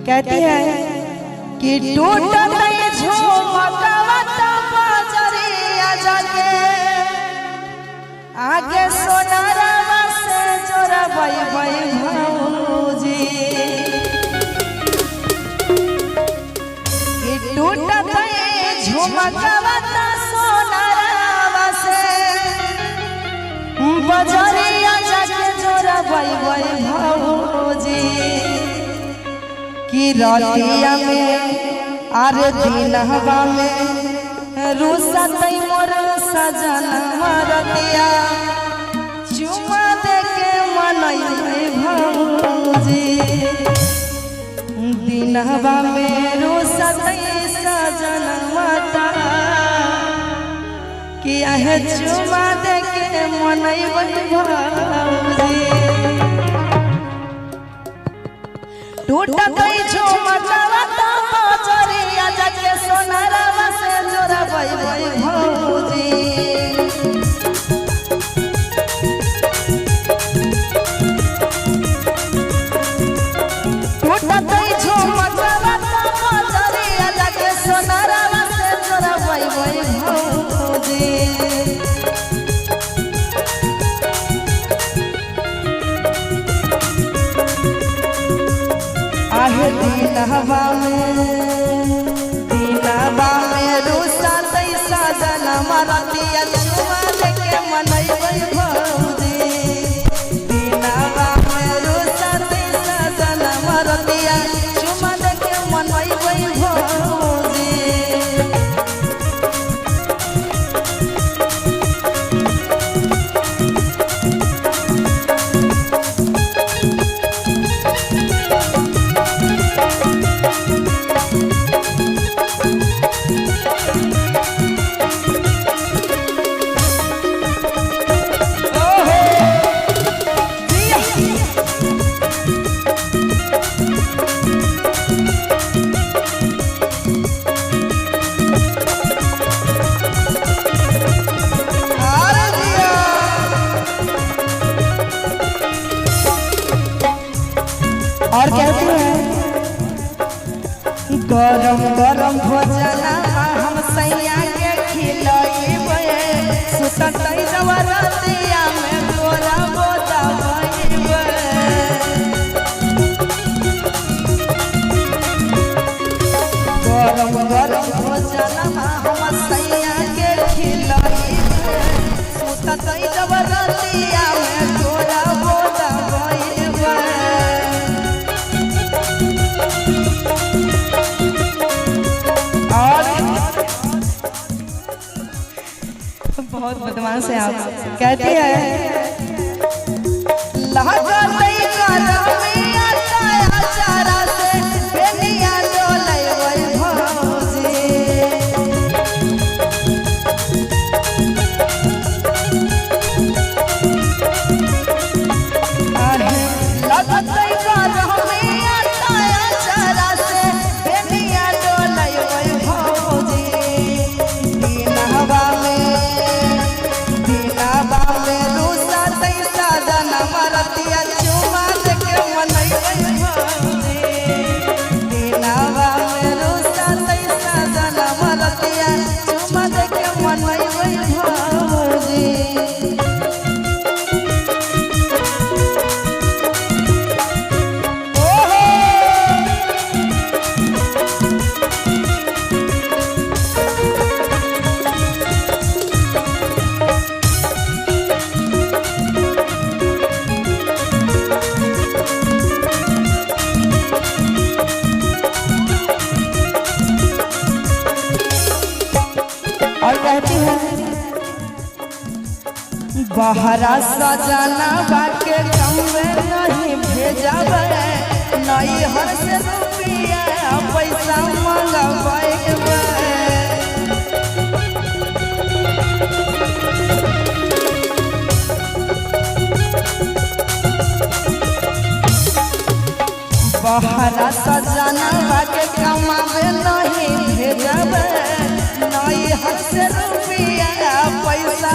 कहती है कि टूटत झुमकावत बजरिया जाके आगे सोनारवा से जोड़बै भौजी कि टूटत झुमकावत सोनारवा से बजरिया जाके जोड़बै भौजी कि रतिया में आरे दिनहवा में रूसत मोर सजन रतिया चुमा दे के मनई भौजी दिनहवा में रूसत सजन मता कि आहे चुमा दे के मनई भौजी टूटत झुमकावत बजरिया जाके सोनारवा से जोड़बै भौजी टूटत झुमकावत बजरिया जाके सोनारवा से जोड़बै भौजी आहे दिनहवा में रूसा तैसा जनम रतिया चुमा देके मनैबै भौजी दिनहवा में रूसा तैसा जनम रतिया चुमा देके मनैबै भौजी और कहती है गरम गरम भोजन हम सैया के खिलैबै सुततै जवरतिया में तोरा बोझबै गरम गरम भोजन हम सैया के खिलैबै सुततै जवरतिया में तोरा बोझबै बहुत बदमाश है आप। कहती है लगतै करमिया काया चारा से बेनिया डोलैबै भौजी लगतै करमिया काया चारा से बेनिया डोलैबै भौजी दिनहवा में रूसा तैसा जनम रतिया चुमा देके मनैबै भौजी दिनहवा में रूसा तैसा जनम रतिया चुमा देके मनैबै भौजी और कहती है बहरा सजना बाके कमवे नहीं भेजबै नैहर से रुपया पैसा मंगबै बहरा सजना बाके कमावे नहीं भेजबै नैहर से रुपया पैसा